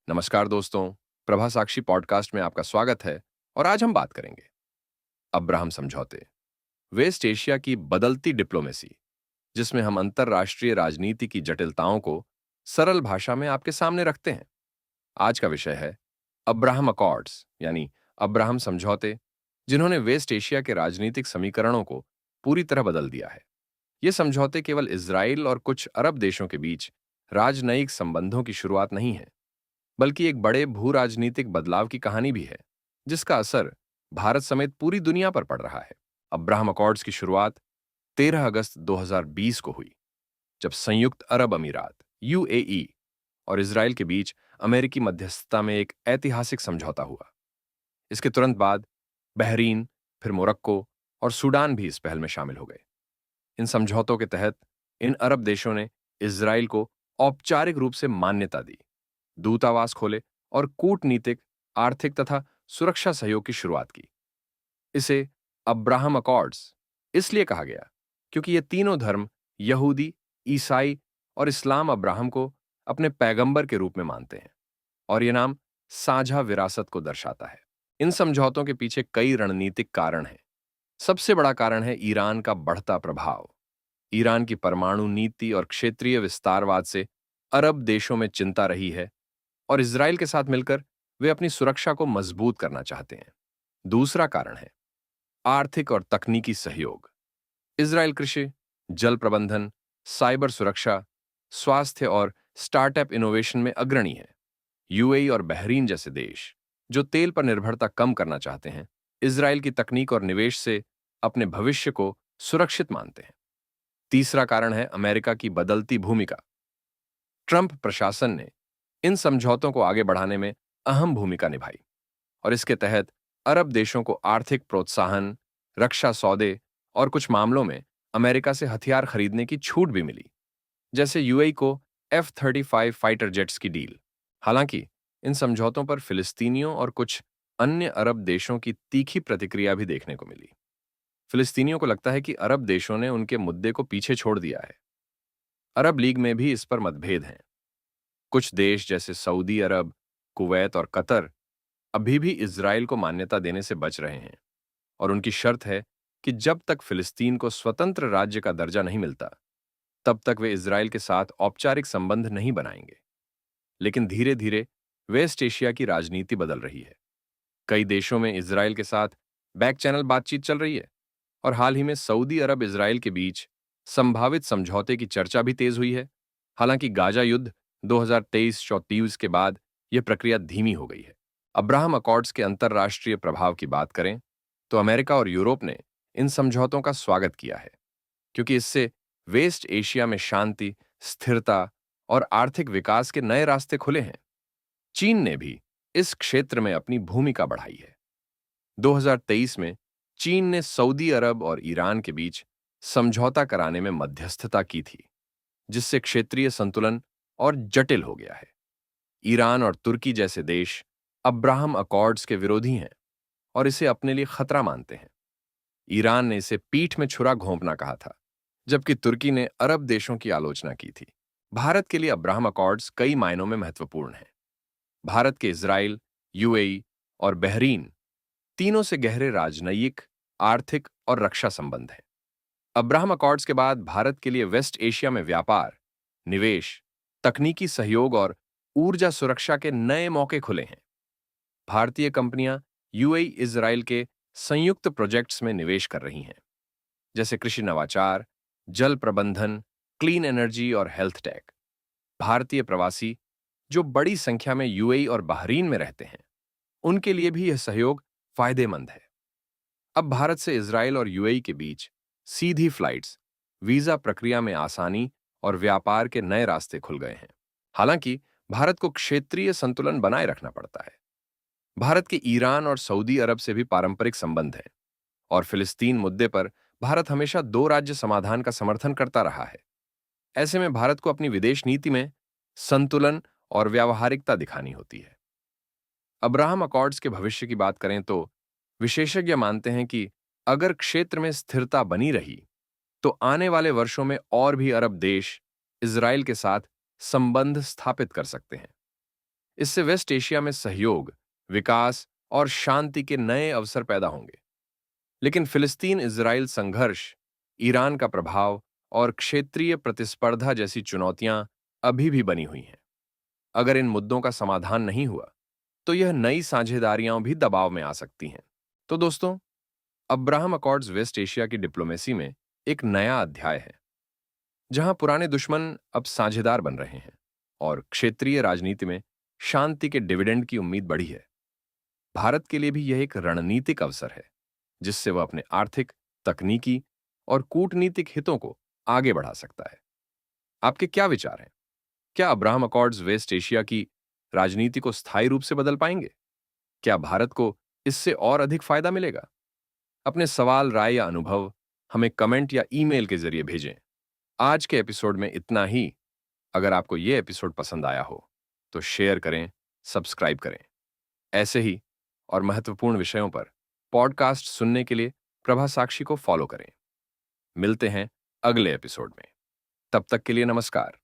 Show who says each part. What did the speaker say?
Speaker 1: नमस्कार दोस्तों, प्रभा साक्षी पॉडकास्ट में आपका स्वागत है। और आज हम बात करेंगे अब्राहम समझौते, वेस्ट एशिया की बदलती डिप्लोमेसी, जिसमें हम अंतर्राष्ट्रीय राजनीति की जटिलताओं को सरल भाषा में आपके सामने रखते हैं। आज का विषय है अब्राहम अकॉर्ड्स, यानी अब्राहम समझौते, जिन्होंने वेस्ट एशिया के राजनीतिक समीकरणों को पूरी तरह बदल दिया है। ये समझौते केवल इजराइल और कुछ अरब देशों के बीच राजनयिक संबंधों की शुरुआत नहीं है, बल्कि एक बड़े भू राजनीतिक बदलाव की कहानी भी है, जिसका असर भारत समेत पूरी दुनिया पर पड़ रहा है। अब्राहम अकॉर्ड्स की शुरुआत 13 अगस्त 2020 को हुई, जब संयुक्त अरब अमीरात यूएई और इसराइल के बीच अमेरिकी मध्यस्थता में एक ऐतिहासिक समझौता हुआ। इसके तुरंत बाद बहरीन, फिर मोरक्को और सूडान भी इस पहल में शामिल हो गए। इन समझौतों के तहत इन अरब देशों ने इसराइल को औपचारिक रूप से मान्यता दी, दूतावास खोले और कूटनीतिक, आर्थिक तथा सुरक्षा सहयोग की शुरुआत की। इसे अब्राहम अकॉर्ड्स इसलिए कहा गया क्योंकि ये तीनों धर्म, यहूदी, ईसाई और इस्लाम, अब्राहम को अपने पैगंबर के रूप में मानते हैं, और ये नाम साझा विरासत को दर्शाता है। इन समझौतों के पीछे कई रणनीतिक कारण हैं। सबसे बड़ा कारण है ईरान का बढ़ता प्रभाव। ईरान की परमाणु नीति और क्षेत्रीय विस्तारवाद से अरब देशों में चिंता रही है, और इसराइल के साथ मिलकर वे अपनी सुरक्षा को मजबूत करना चाहते हैं। दूसरा कारण है आर्थिक और तकनीकी सहयोग। इसराइल कृषि, जल प्रबंधन, साइबर सुरक्षा, स्वास्थ्य और स्टार्टअप इनोवेशन में अग्रणी है। यूएई और बहरीन जैसे देश, जो तेल पर निर्भरता कम करना चाहते हैं, इसराइल की तकनीक और निवेश से अपने भविष्य को सुरक्षित मानते हैं। तीसरा कारण है अमेरिका की बदलती भूमिका। ट्रंप प्रशासन ने इन समझौतों को आगे बढ़ाने में अहम भूमिका निभाई, और इसके तहत अरब देशों को आर्थिक प्रोत्साहन, रक्षा सौदे और कुछ मामलों में अमेरिका से हथियार खरीदने की छूट भी मिली, जैसे यूएई को F-35 फाइटर जेट्स की डील। हालांकि इन समझौतों पर फिलिस्तीनियों और कुछ अन्य अरब देशों की तीखी प्रतिक्रिया भी देखने को मिली। फिलिस्तीनियों को लगता है कि अरब देशों ने उनके मुद्दे को पीछे छोड़ दिया है। अरब लीग में भी इस पर मतभेद हैं। कुछ देश जैसे सऊदी अरब, कुवैत और कतर अभी भी इजराइल को मान्यता देने से बच रहे हैं, और उनकी शर्त है कि जब तक फिलिस्तीन को स्वतंत्र राज्य का दर्जा नहीं मिलता, तब तक वे इजराइल के साथ औपचारिक संबंध नहीं बनाएंगे। लेकिन धीरे धीरे वेस्ट एशिया की राजनीति बदल रही है। कई देशों में इजराइल के साथ बैक चैनल बातचीत चल रही है, और हाल ही में सऊदी अरब इजराइल के बीच संभावित समझौते की चर्चा भी तेज हुई है। हालांकि गाजा युद्ध 2023-34 के बाद यह प्रक्रिया धीमी हो गई है। अब्राहम अकॉर्ड्स के अंतर्राष्ट्रीय प्रभाव की बात करें तो अमेरिका और यूरोप ने इन समझौतों का स्वागत किया है, क्योंकि इससे वेस्ट एशिया में शांति, स्थिरता और आर्थिक विकास के नए रास्ते खुले हैं। चीन ने भी इस क्षेत्र में अपनी भूमिका बढ़ाई है। 2023 में चीन ने सऊदी अरब और ईरान के बीच समझौता कराने में मध्यस्थता की थी, जिससे क्षेत्रीय संतुलन और जटिल हो गया है। ईरान और तुर्की जैसे देश अब्राहम अकॉर्ड्स के विरोधी हैं और इसे अपने लिए खतरा मानते हैं। ईरान ने इसे पीठ में छुरा घोंपना कहा था, जबकि तुर्की ने अरब देशों की आलोचना की थी। भारत के लिए अब्राहम अकॉर्ड्स कई मायनों में महत्वपूर्ण है। भारत के इजराइल, यूएई और बहरीन तीनों से गहरे राजनयिक, आर्थिक और रक्षा संबंध हैं। अब्राहम अकॉर्ड्स के बाद भारत के लिए वेस्ट एशिया में व्यापार, निवेश, तकनीकी सहयोग और ऊर्जा सुरक्षा के नए मौके खुले हैं। भारतीय कंपनियां यूएई इजराइल के संयुक्त प्रोजेक्ट्स में निवेश कर रही हैं, जैसे कृषि नवाचार, जल प्रबंधन, क्लीन एनर्जी और हेल्थ टेक। भारतीय प्रवासी जो बड़ी संख्या में यूएई और बहरीन में रहते हैं, उनके लिए भी यह सहयोग फायदेमंद है। अब भारत से इजराइल और यूएई के बीच सीधी फ्लाइट्स, वीजा प्रक्रिया में आसानी और व्यापार के नए रास्ते खुल गए हैं। हालांकि भारत को क्षेत्रीय संतुलन बनाए रखना पड़ता है। भारत के ईरान और सऊदी अरब से भी पारंपरिक संबंध हैं, और फिलिस्तीन मुद्दे पर भारत हमेशा दो राज्य समाधान का समर्थन करता रहा है। ऐसे में भारत को अपनी विदेश नीति में संतुलन और व्यावहारिकता दिखानी होती है। अब्राहम अकॉर्ड्स के भविष्य की बात करें तो विशेषज्ञ मानते हैं कि अगर क्षेत्र में स्थिरता बनी रही, तो आने वाले वर्षों में और भी अरब देश इजराइल के साथ संबंध स्थापित कर सकते हैं। इससे वेस्ट एशिया में सहयोग, विकास और शांति के नए अवसर पैदा होंगे। लेकिन फिलिस्तीन इजराइल संघर्ष, ईरान का प्रभाव और क्षेत्रीय प्रतिस्पर्धा जैसी चुनौतियां अभी भी बनी हुई हैं। अगर इन मुद्दों का समाधान नहीं हुआ, तो यह नई साझेदारियां भी दबाव में आ सकती हैं। तो दोस्तों, अब्राहम अकॉर्ड्स वेस्ट एशिया की डिप्लोमेसी में एक नया अध्याय है, जहां पुराने दुश्मन अब साझेदार बन रहे हैं और क्षेत्रीय राजनीति में शांति के डिविडेंड की उम्मीद बढ़ी है। भारत के लिए भी यह एक रणनीतिक अवसर है, जिससे वह अपने आर्थिक, तकनीकी और कूटनीतिक हितों को आगे बढ़ा सकता है। आपके क्या विचार हैं? क्या अब्राहम अकॉर्ड्स वेस्ट एशिया की राजनीति को स्थायी रूप से बदल पाएंगे? क्या भारत को इससे और अधिक फायदा मिलेगा? अपने सवाल, राय या अनुभव हमें कमेंट या ईमेल के जरिए भेजें। आज के एपिसोड में इतना ही। अगर आपको यह एपिसोड पसंद आया हो, तो शेयर करें, सब्सक्राइब करें। ऐसे ही और महत्वपूर्ण विषयों पर पॉडकास्ट सुनने के लिए प्रभा साक्षी को फॉलो करें। मिलते हैं अगले एपिसोड में। तब तक के लिए नमस्कार।